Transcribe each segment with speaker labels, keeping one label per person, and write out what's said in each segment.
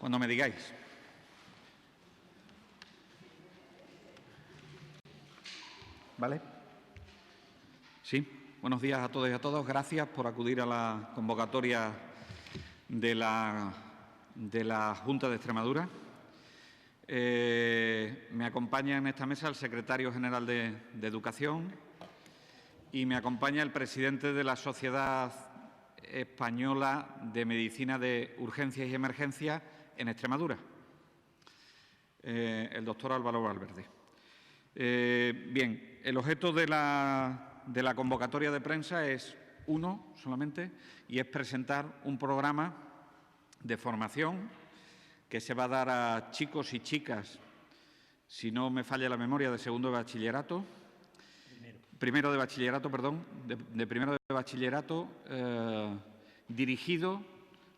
Speaker 1: Cuando me digáis. ¿Vale? Sí. Buenos días a todos y a todas. Gracias por acudir a la convocatoria de la Junta de Extremadura. Me acompaña en esta mesa el secretario general de Educación y me acompaña el presidente de la Sociedad Española de Medicina de Urgencias y Emergencias en Extremadura, el doctor Álvaro Valverde. Bien, el objeto de la convocatoria de prensa es uno solamente, y es presentar un programa de formación que se va a dar a chicos y chicas, si no me falla la memoria, de segundo de bachillerato, primero de bachillerato, perdón, de primero de bachillerato, dirigido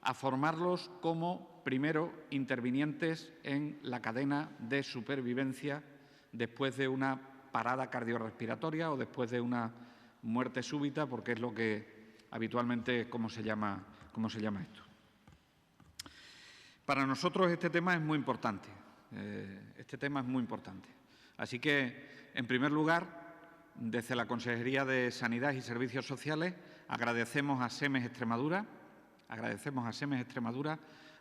Speaker 1: a formarlos como primeros intervinientes en la cadena de supervivencia después de una parada cardiorrespiratoria o después de una muerte súbita, porque es lo que habitualmente como se llama esto. Para nosotros este tema es muy importante. Así que, en primer lugar, desde la Consejería de Sanidad y Servicios Sociales agradecemos a SEMES Extremadura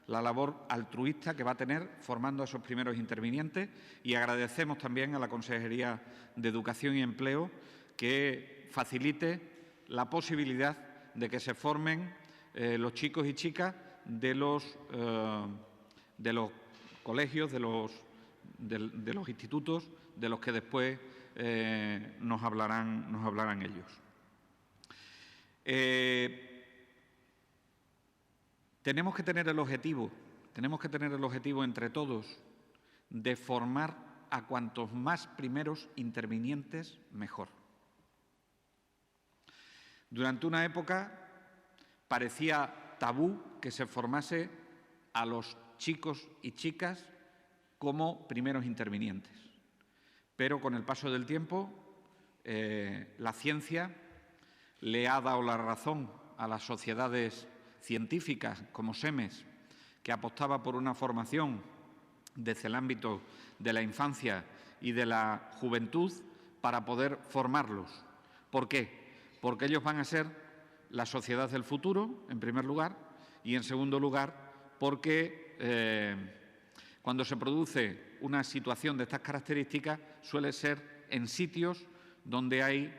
Speaker 1: la labor altruista que va a tener formando a esos primeros intervinientes, y agradecemos también a la Consejería de Educación y Empleo que facilite la posibilidad de que se formen los chicos y chicas de los colegios, de los institutos, de los que después nos hablarán ellos. Tenemos que tener el objetivo entre todos de formar a cuantos más primeros intervinientes mejor. Durante una época parecía tabú que se formase a los chicos y chicas como primeros intervinientes, pero con el paso del tiempo la ciencia le ha dado la razón a las sociedades científicas como SEMES, que apostaba por una formación desde el ámbito de la infancia y de la juventud para poder formarlos. ¿Por qué? Porque ellos van a ser la sociedad del futuro, en primer lugar, y en segundo lugar, porque cuando se produce una situación de estas características suele ser en sitios donde hay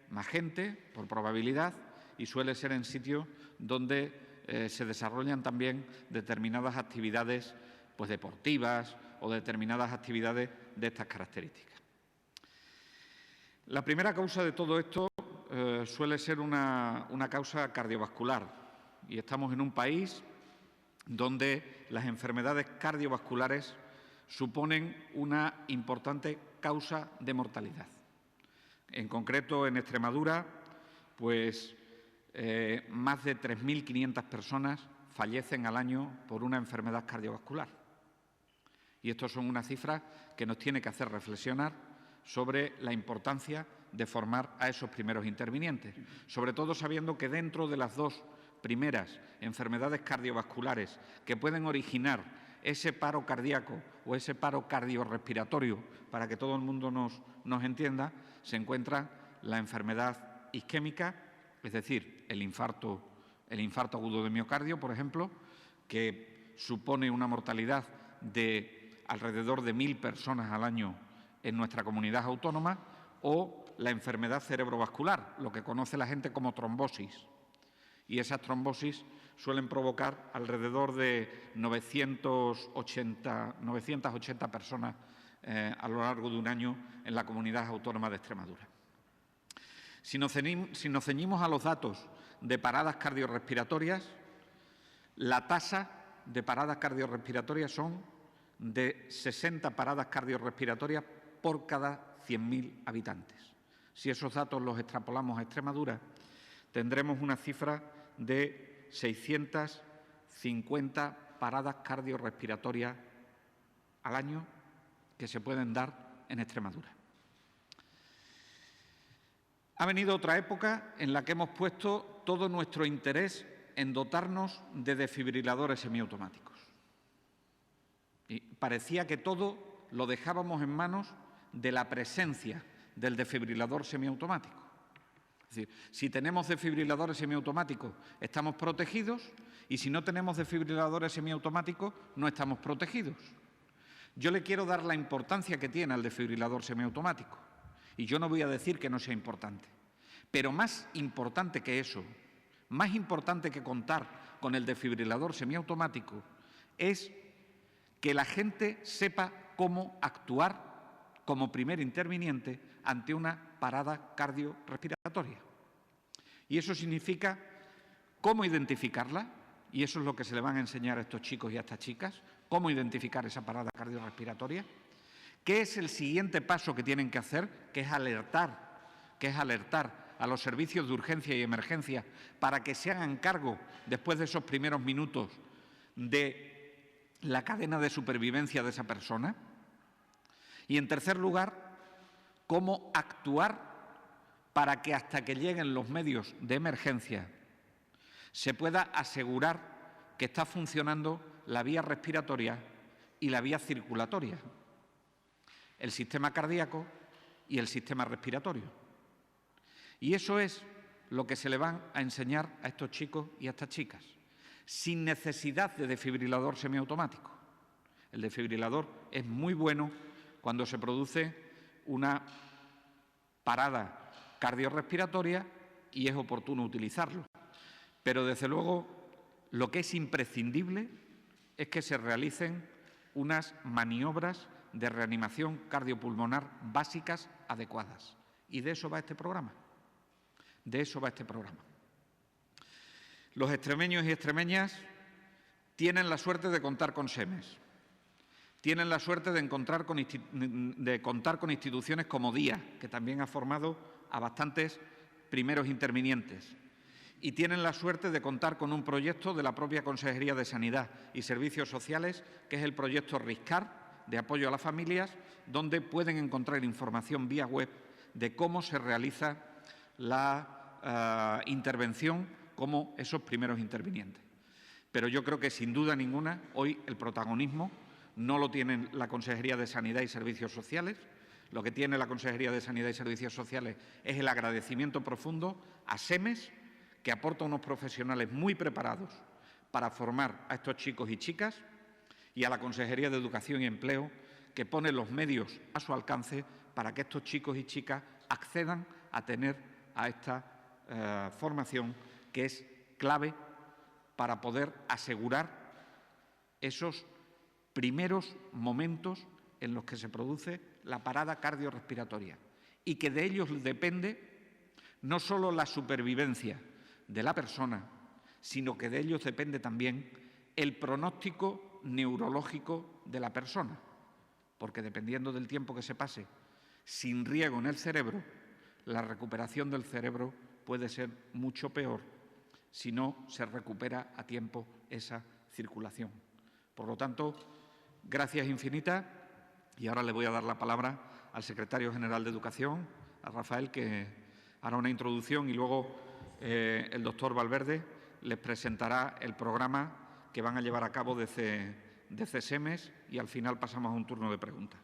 Speaker 1: más gente, por probabilidad, y suele ser en sitios donde se desarrollan también determinadas actividades pues, deportivas o determinadas actividades de estas características. La primera causa de todo esto suele ser una causa cardiovascular, y estamos en un país donde las enfermedades cardiovasculares suponen una importante causa de mortalidad. En concreto, en Extremadura, pues más de 3.500 personas fallecen al año por una enfermedad cardiovascular. Y estas son unas cifras que nos tienen que hacer reflexionar sobre la importancia de formar a esos primeros intervinientes, sobre todo sabiendo que dentro de las dos primeras enfermedades cardiovasculares que pueden originar ese paro cardíaco o ese paro cardiorrespiratorio, para que todo el mundo nos entienda, se encuentra la enfermedad isquémica, es decir, el infarto agudo de miocardio, por ejemplo, que supone una mortalidad de alrededor de 1.000 personas al año en nuestra comunidad autónoma, o la enfermedad cerebrovascular, lo que conoce la gente como trombosis. Y esas trombosis suelen provocar alrededor de 980 personas a lo largo de un año en la comunidad autónoma de Extremadura. Si nos ceñimos a los datos de paradas cardiorrespiratorias, la tasa de paradas cardiorrespiratorias son de 60 paradas cardiorrespiratorias por cada 100.000 habitantes. Si esos datos los extrapolamos a Extremadura, tendremos una cifra de 650 paradas cardiorrespiratorias al año que se pueden dar en Extremadura. Ha venido otra época en la que hemos puesto todo nuestro interés en dotarnos de desfibriladores semiautomáticos. Y parecía que todo lo dejábamos en manos de la presencia del desfibrilador semiautomático. Es decir, si tenemos desfibriladores semiautomáticos, estamos protegidos, y si no tenemos desfibriladores semiautomáticos, no estamos protegidos. Yo le quiero dar la importancia que tiene al desfibrilador semiautomático, y yo no voy a decir que no sea importante. Pero más importante que eso, más importante que contar con el desfibrilador semiautomático, es que la gente sepa cómo actuar como primer interviniente ante una parada cardiorrespiratoria. Y eso significa cómo identificarla, y eso es lo que se le van a enseñar a estos chicos y a estas chicas, cómo identificar esa parada cardiorrespiratoria, qué es el siguiente paso que tienen que hacer, que es alertar a los servicios de urgencia y emergencia para que se hagan cargo, después de esos primeros minutos, de la cadena de supervivencia de esa persona. Y, en tercer lugar, cómo actuar para que hasta que lleguen los medios de emergencia se pueda asegurar que está funcionando la vía respiratoria y la vía circulatoria, el sistema cardíaco y el sistema respiratorio. Y eso es lo que se le van a enseñar a estos chicos y a estas chicas, sin necesidad de desfibrilador semiautomático. El desfibrilador es muy bueno cuando se produce una parada cardiorrespiratoria y es oportuno utilizarlo. Pero, desde luego, lo que es imprescindible es que se realicen unas maniobras de reanimación cardiopulmonar básicas adecuadas. Y de eso va este programa. De eso va este programa. Los extremeños y extremeñas tienen la suerte de contar con SEMES. Tienen la suerte de contar con instituciones como DIA, que también ha formado a bastantes primeros intervinientes. Y tienen la suerte de contar con un proyecto de la propia Consejería de Sanidad y Servicios Sociales, que es el proyecto RISCAR, de apoyo a las familias, donde pueden encontrar información vía web de cómo se realiza la intervención como esos primeros intervinientes. Pero yo creo que, sin duda ninguna, hoy el protagonismo no lo tiene la Consejería de Sanidad y Servicios Sociales. Lo que tiene la Consejería de Sanidad y Servicios Sociales es el agradecimiento profundo a SEMES, que aporta unos profesionales muy preparados para formar a estos chicos y chicas, y a la Consejería de Educación y Empleo, que pone los medios a su alcance para que estos chicos y chicas accedan a tener a esta formación, que es clave para poder asegurar esos primeros momentos en los que se produce la parada cardiorrespiratoria, y que de ellos depende no solo la supervivencia de la persona, sino que de ellos depende también el pronóstico neurológico de la persona, porque dependiendo del tiempo que se pase sin riego en el cerebro, la recuperación del cerebro puede ser mucho peor si no se recupera a tiempo esa circulación. Por lo tanto, gracias infinitas, y ahora le voy a dar la palabra al secretario general de Educación, a Rafael, que hará una introducción, y luego el doctor Valverde les presentará el programa que van a llevar a cabo desde SEMES, y al final pasamos a un turno de preguntas.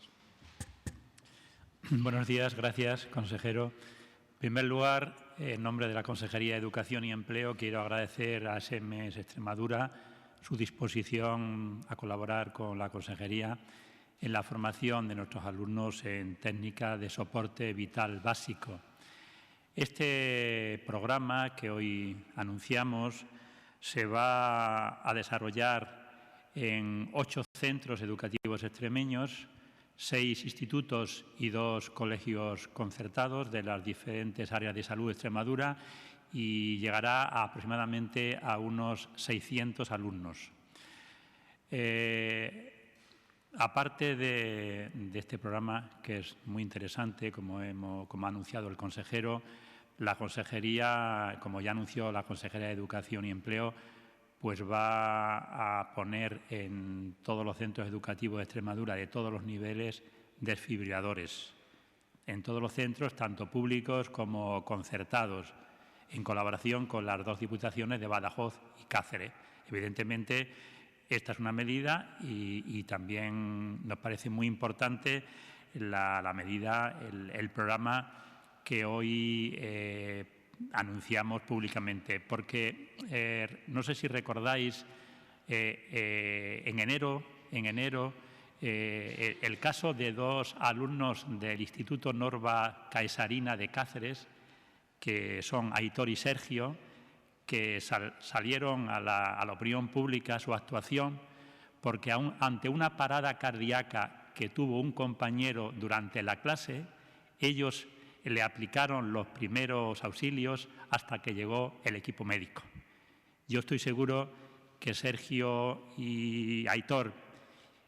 Speaker 2: Buenos días, gracias, consejero. En primer lugar, en nombre de la Consejería de Educación y Empleo, quiero agradecer a SEMES Extremadura su disposición a colaborar con la Consejería en la formación de nuestros alumnos en técnica de soporte vital básico. Este programa que hoy anunciamos se va a desarrollar en 8 centros educativos extremeños, 6 institutos y 2 colegios concertados de las diferentes áreas de salud de Extremadura, y llegará aproximadamente a unos 600 alumnos. Aparte de este programa, que es muy interesante, como ha anunciado el consejero, la Consejería, como ya anunció la Consejería de Educación y Empleo, pues va a poner en todos los centros educativos de Extremadura, de todos los niveles, desfibriladores. En todos los centros, tanto públicos como concertados, en colaboración con las 2 diputaciones de Badajoz y Cáceres. Evidentemente, esta es una medida y también nos parece muy importante la medida, el programa que hoy anunciamos públicamente, porque no sé si recordáis, en enero el caso de dos alumnos del Instituto Norva Caesarina de Cáceres, que son Aitor y Sergio, que salieron a la opinión pública su actuación porque ante una parada cardíaca que tuvo un compañero durante la clase, ellos le aplicaron los primeros auxilios hasta que llegó el equipo médico. Yo estoy seguro que Sergio y Aitor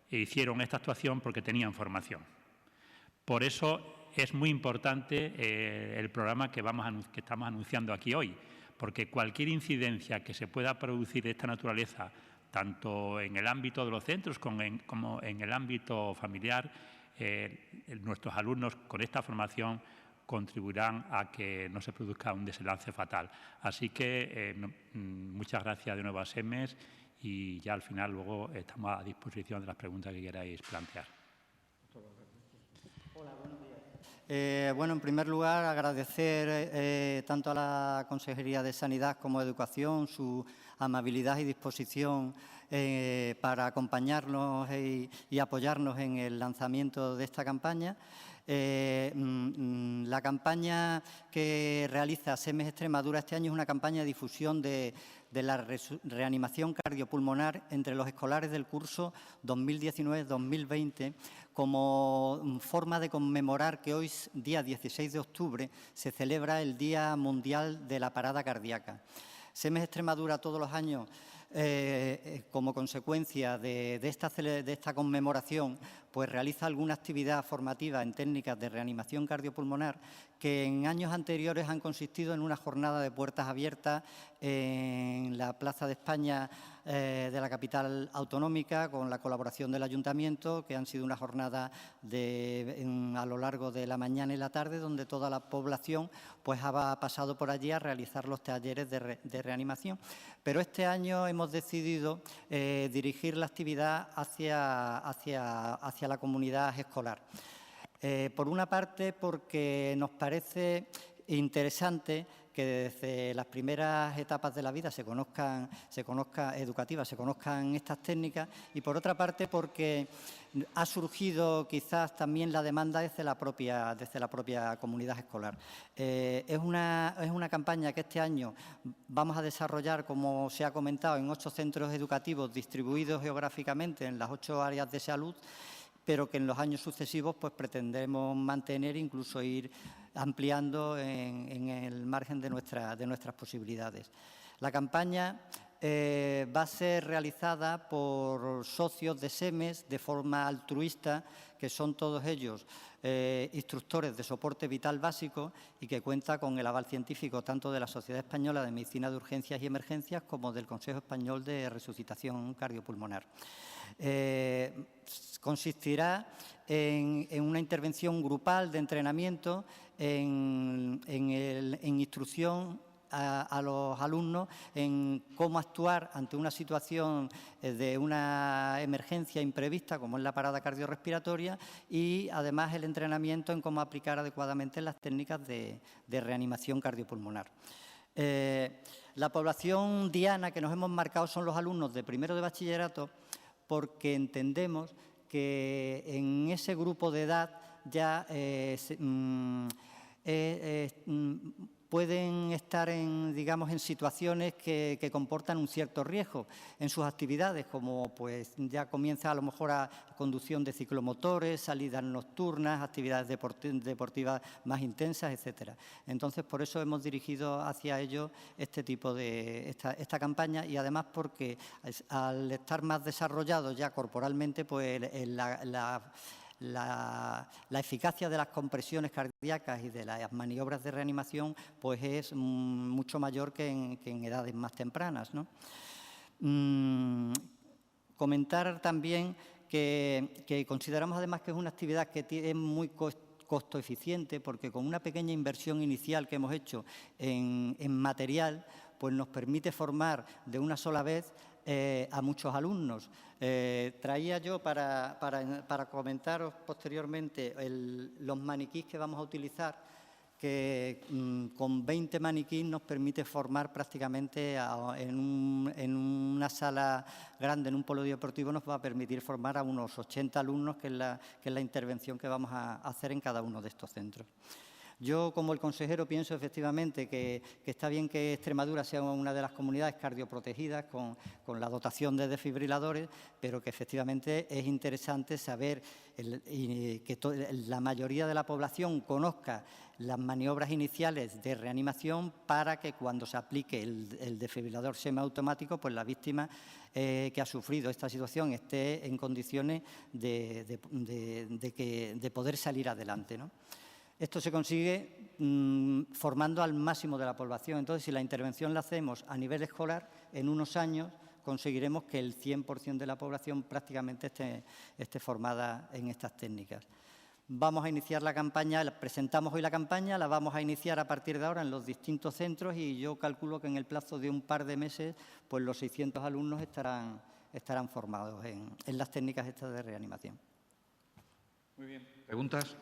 Speaker 2: hicieron esta actuación porque tenían formación. Por eso es muy importante el programa que estamos anunciando aquí hoy, porque cualquier incidencia que se pueda producir de esta naturaleza, tanto en el ámbito de los centros como en el ámbito familiar, nuestros alumnos con esta formación contribuirán a que no se produzca un desenlace fatal. Así que muchas gracias de nuevo a SEMES y ya al final luego estamos a disposición de las preguntas que queráis plantear.
Speaker 3: Hola, buenos días. Bueno, en primer lugar, agradecer tanto a la Consejería de Sanidad como de Educación su amabilidad y disposición para acompañarnos y apoyarnos en el lanzamiento de esta campaña. La campaña que realiza SEMES Extremadura este año es una campaña de difusión de la reanimación cardiopulmonar entre los escolares del curso 2019-2020 como forma de conmemorar que hoy, día 16 de octubre, se celebra el Día Mundial de la Parada Cardíaca. SEMES Extremadura todos los años, como consecuencia de esta conmemoración, pues realiza alguna actividad formativa en técnicas de reanimación cardiopulmonar que en años anteriores han consistido en una jornada de puertas abiertas en la Plaza de España de la capital autonómica, con la colaboración del Ayuntamiento, que han sido una jornada a lo largo de la mañana y la tarde, donde toda la población pues ha pasado por allí a realizar los talleres de reanimación. Pero este año hemos decidido dirigir la actividad hacia la comunidad escolar. Por una parte, porque nos parece interesante que desde las primeras etapas de la vida se conozcan estas técnicas, y por otra parte porque ha surgido quizás también la demanda desde la propia comunidad escolar. Es una campaña que este año vamos a desarrollar, como se ha comentado, en 8 centros educativos distribuidos geográficamente en las 8 áreas de salud, pero que en los años sucesivos pues pretendemos mantener e incluso ir ampliando en el margen de nuestras posibilidades. La campaña va a ser realizada por socios de SEMES de forma altruista, que son todos ellos instructores de soporte vital básico y que cuenta con el aval científico tanto de la Sociedad Española de Medicina de Urgencias y Emergencias como del Consejo Español de Resucitación Cardiopulmonar. Consistirá en una intervención grupal de entrenamiento, en instrucción a los alumnos en cómo actuar ante una situación de una emergencia imprevista, como es la parada cardiorrespiratoria, y además el entrenamiento en cómo aplicar adecuadamente las técnicas de reanimación cardiopulmonar. La población diana que nos hemos marcado son los alumnos de primero de bachillerato, porque entendemos que en ese grupo de edad ya pueden estar en situaciones que comportan un cierto riesgo en sus actividades, como pues ya comienza a lo mejor a conducción de ciclomotores, salidas nocturnas, actividades deportivas más intensas, etcétera. Entonces, por eso hemos dirigido hacia ellos este tipo de esta campaña, y además porque al estar más desarrollados ya corporalmente, pues la eficacia de las compresiones cardíacas y de las maniobras de reanimación pues es mucho mayor que en edades más tempranas, ¿no? Comentar también que consideramos además que es una actividad que es muy costo eficiente, porque con una pequeña inversión inicial que hemos hecho en material, pues nos permite formar de una sola vez a muchos alumnos. Traía yo para comentaros posteriormente los maniquís que vamos a utilizar, que con 20 maniquís nos permite formar prácticamente en una sala grande, en un polideportivo, nos va a permitir formar a unos 80 alumnos, que es la intervención que vamos a hacer en cada uno de estos centros. Yo, como el consejero, pienso efectivamente que está bien que Extremadura sea una de las comunidades cardioprotegidas con la dotación de desfibriladores, pero que efectivamente es interesante saber que la mayoría de la población conozca las maniobras iniciales de reanimación, para que cuando se aplique el desfibrilador semiautomático, pues la víctima que ha sufrido esta situación esté en condiciones de poder salir adelante, ¿no? Esto se consigue formando al máximo de la población. Entonces, si la intervención la hacemos a nivel escolar, en unos años conseguiremos que el 100% de la población prácticamente esté formada en estas técnicas. Vamos a iniciar la campaña, presentamos hoy la campaña, la vamos a iniciar a partir de ahora en los distintos centros, y yo calculo que en el plazo de un par de meses, pues los 600 alumnos estarán formados en las técnicas estas de reanimación.
Speaker 1: Muy bien. ¿Preguntas?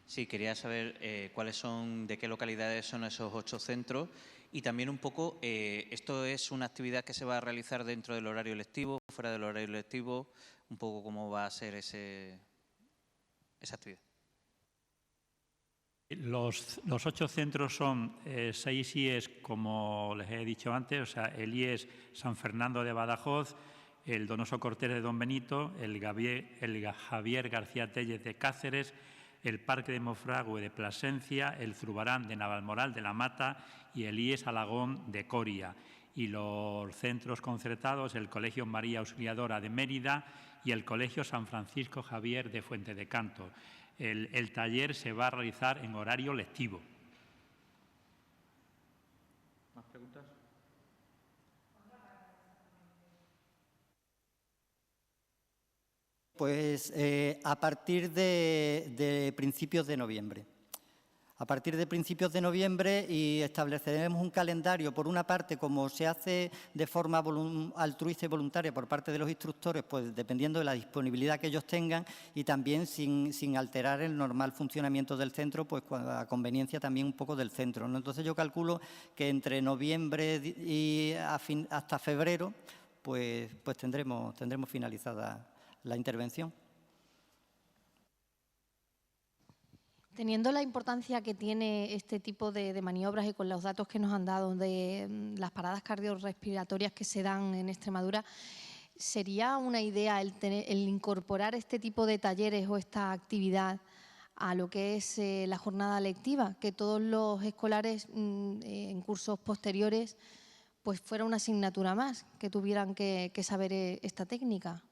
Speaker 4: Sí, quería saber de qué localidades son esos 8 centros, y también un poco, ¿esto es una actividad que se va a realizar dentro del horario lectivo, fuera del horario lectivo? Un poco cómo va a ser esa actividad.
Speaker 2: Los 8 centros son 6 IES, como les he dicho antes, o sea, el IES San Fernando de Badajoz, el Donoso Cortés de Don Benito, el Javier García Tellez de Cáceres, el Parque de Monfragüe de Plasencia, el Zurbarán de Navalmoral de la Mata y el IES Alagón de Coria. Y los centros concertados, el Colegio María Auxiliadora de Mérida y el Colegio San Francisco Javier de Fuente de Canto. El taller se va a realizar en horario lectivo.
Speaker 1: ¿Más preguntas?
Speaker 3: Pues a partir de principios de noviembre. A partir de principios de noviembre, y estableceremos un calendario, por una parte, como se hace de forma altruista y voluntaria por parte de los instructores, pues dependiendo de la disponibilidad que ellos tengan, y también sin alterar el normal funcionamiento del centro, pues a conveniencia también un poco del centro, ¿no? Entonces yo calculo que entre noviembre y hasta febrero pues tendremos finalizada la intervención.
Speaker 5: Teniendo la importancia que tiene este tipo de maniobras y con los datos que nos han dado de las paradas cardiorrespiratorias que se dan en Extremadura, ¿sería una idea el incorporar este tipo de talleres o esta actividad a lo que es la jornada lectiva? Que todos los escolares en cursos posteriores pues fuera una asignatura más, que tuvieran que saber esta técnica.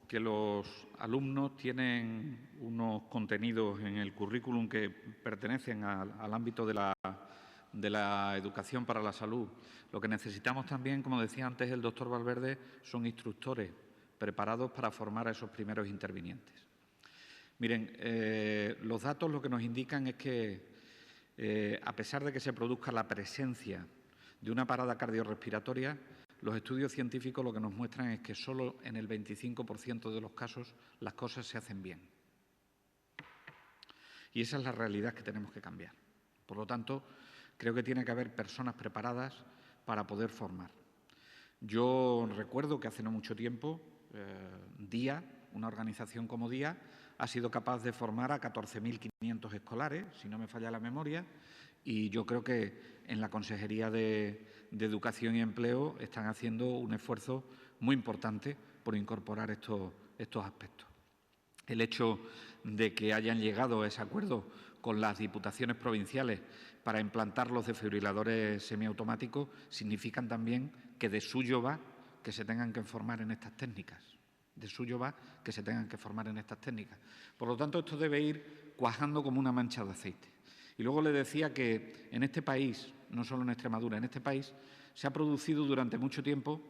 Speaker 1: Que los alumnos tienen unos contenidos en el currículum que pertenecen al ámbito de la educación para la salud. Lo que necesitamos también, como decía antes el doctor Valverde, son instructores preparados para formar a esos primeros intervinientes. Miren, los datos lo que nos indican es que, a pesar de que se produzca la presencia de una parada cardiorrespiratoria, los estudios científicos lo que nos muestran es que solo en el 25% de los casos las cosas se hacen bien. Y esa es la realidad que tenemos que cambiar. Por lo tanto, creo que tiene que haber personas preparadas para poder formar. Yo recuerdo que hace no mucho tiempo, DIA, una organización como DIA, ha sido capaz de formar a 14.500 escolares, si no me falla la memoria, y yo creo que en la Consejería de Educación y Empleo están haciendo un esfuerzo muy importante por incorporar estos aspectos. El hecho de que hayan llegado a ese acuerdo con las diputaciones provinciales para implantar los desfibriladores semiautomáticos significan también que de suyo va que se tengan que formar en estas técnicas. De suyo va que se tengan que formar en estas técnicas. Por lo tanto, esto debe ir cuajando como una mancha de aceite. Y luego le decía que en este país, no solo en Extremadura, en este país se ha producido durante mucho tiempo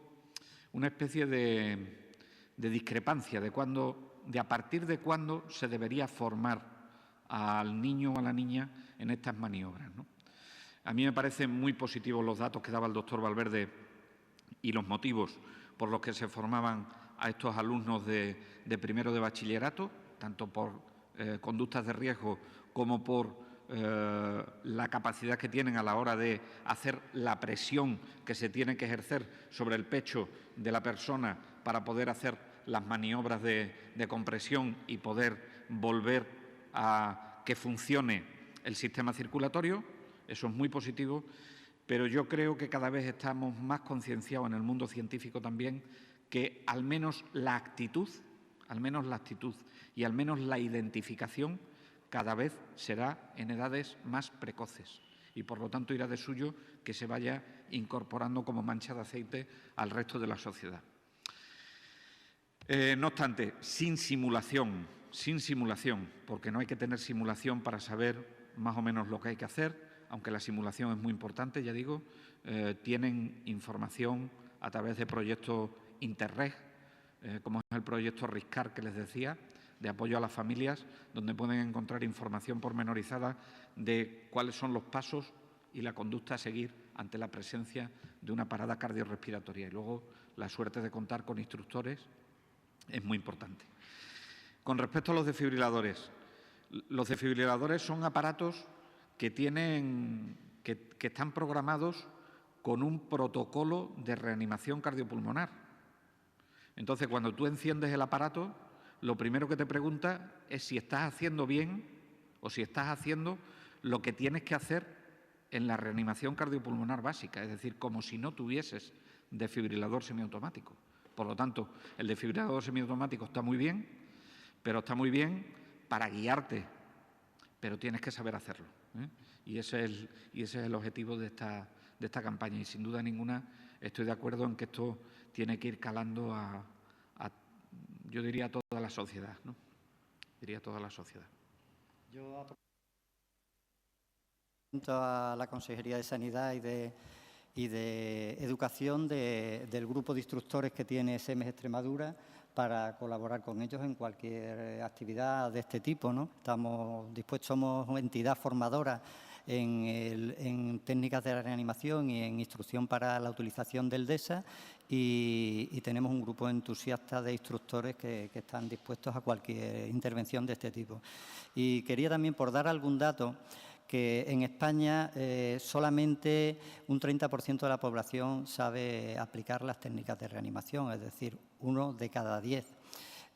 Speaker 1: una especie de discrepancia de cuándo de a partir de cuándo se debería formar al niño o a la niña en estas maniobras, ¿no? A mí me parecen muy positivos los datos que daba el doctor Valverde y los motivos por los que se formaban a estos alumnos de primero de bachillerato, tanto por conductas de riesgo como por la capacidad que tienen a la hora de hacer la presión que se tiene que ejercer sobre el pecho de la persona para poder hacer las maniobras de compresión y poder volver a que funcione el sistema circulatorio. Eso es muy positivo, pero yo creo que cada vez estamos más concienciados en el mundo científico también que al menos la actitud y al menos la identificación cada vez será en edades más precoces y, por lo tanto, irá de suyo que se vaya incorporando como mancha de aceite al resto de la sociedad. No obstante, sin simulación, porque no hay que tener simulación para saber más o menos lo que hay que hacer, aunque la simulación es muy importante, ya digo, tienen información a través de proyectos Interreg, como es el proyecto RISCAR que les decía, de apoyo a las familias, donde pueden encontrar información pormenorizada de cuáles son los pasos y la conducta a seguir ante la presencia de una parada cardiorrespiratoria. Y luego la suerte de contar con instructores es muy importante. Con respecto a los desfibriladores son aparatos que están programados con un protocolo de reanimación cardiopulmonar. Entonces, cuando tú enciendes el aparato, lo primero que te pregunta es si estás haciendo bien o si estás haciendo lo que tienes que hacer en la reanimación cardiopulmonar básica, es decir, como si no tuvieses desfibrilador semiautomático. Por lo tanto, el desfibrilador semiautomático está muy bien, pero está muy bien para guiarte, pero tienes que saber hacerlo, ¿eh? Y ese es el objetivo de esta campaña. Y sin duda ninguna estoy de acuerdo en que esto tiene que ir calando yo diría a toda la sociedad, ¿no? Diría a toda la sociedad.
Speaker 3: Yo apunto a la Consejería de Sanidad y de Educación del grupo de instructores que tiene SEMES Extremadura para colaborar con ellos en cualquier actividad de este tipo, ¿no? Estamos dispuestos, somos una entidad formadora en técnicas de reanimación y en instrucción para la utilización del DESA y tenemos un grupo entusiasta de instructores que están dispuestos a cualquier intervención de este tipo. Y quería también, por dar algún dato, que en España solamente un 30% de la población sabe aplicar las técnicas de reanimación, es decir, 1 de cada 10,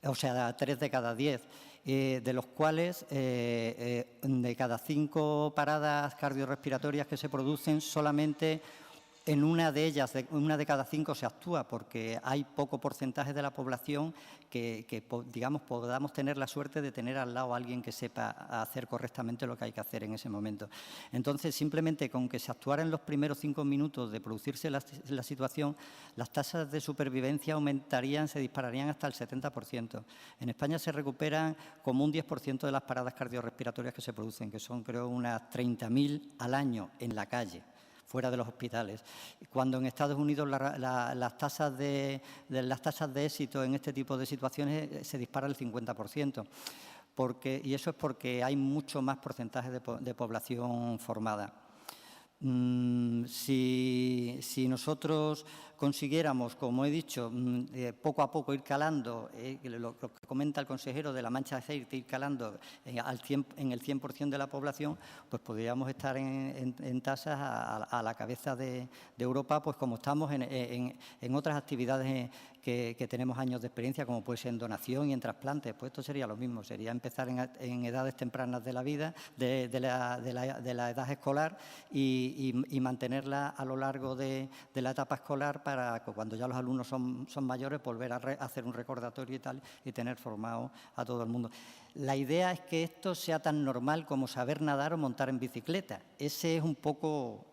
Speaker 3: o sea, 3 de cada 10. De los cuales de cada 5 paradas cardiorrespiratorias que se producen, solamente en una de ellas, una de cada 5 se actúa, porque hay poco porcentaje de la población que digamos, podamos tener la suerte de tener al lado a alguien que sepa hacer correctamente lo que hay que hacer en ese momento. Entonces, simplemente con que se actuara en los primeros 5 minutos de producirse la situación, las tasas de supervivencia aumentarían, se dispararían hasta el 70%. En España se recuperan como un 10% de las paradas cardiorrespiratorias que se producen, que son, creo, unas 30.000 al año en la calle, fuera de los hospitales, cuando en Estados Unidos las tasas de éxito en este tipo de situaciones se dispara el 50%, y eso es porque hay mucho más porcentaje de población formada. Si nosotros consiguiéramos, como he dicho, poco a poco ir calando, lo que comenta el consejero de la mancha de aceite, ir calando en el 100% de la población, pues podríamos estar en tasas a la cabeza de Europa, pues como estamos en otras actividades que tenemos años de experiencia, como puede ser en donación y en trasplantes. Pues esto sería lo mismo, sería empezar en edades tempranas de la vida, de la edad escolar y mantenerla a lo largo de la etapa escolar para que cuando ya los alumnos son mayores volver a hacer un recordatorio y tal y tener formado a todo el mundo. La idea es que esto sea tan normal como saber nadar o montar en bicicleta. Ese es un poco,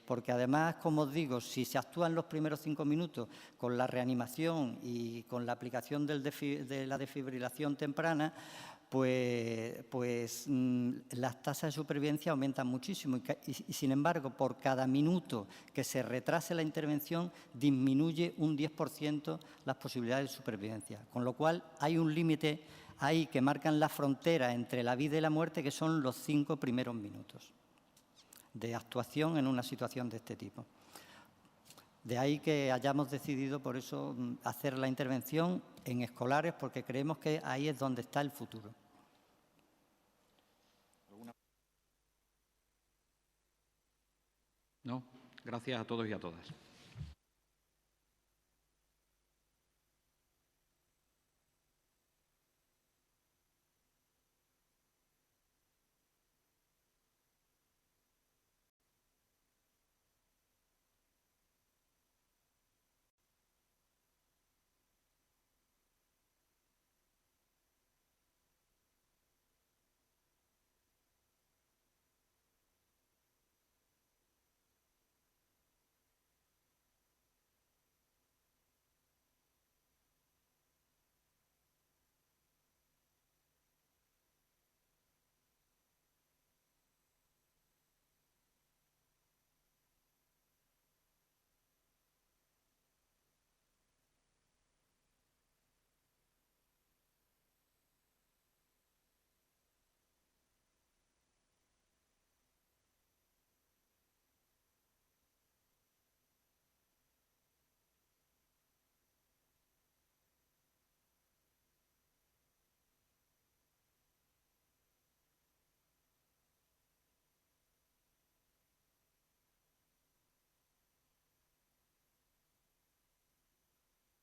Speaker 3: porque además, como os digo, si se actúa en los primeros 5 minutos con la reanimación y con la aplicación de la desfibrilación temprana, pues las tasas de supervivencia aumentan muchísimo y sin embargo, por cada minuto que se retrase la intervención, intervención disminuye un 10% las posibilidades de supervivencia. Con lo cual, hay un límite ahí que marcan la frontera entre la vida y la muerte, que son los 5 primeros minutos de actuación en una situación de este tipo. De ahí que hayamos decidido, por eso, hacer la intervención en escolares, porque creemos que ahí es donde está el futuro.
Speaker 1: No, gracias a todos y a todas.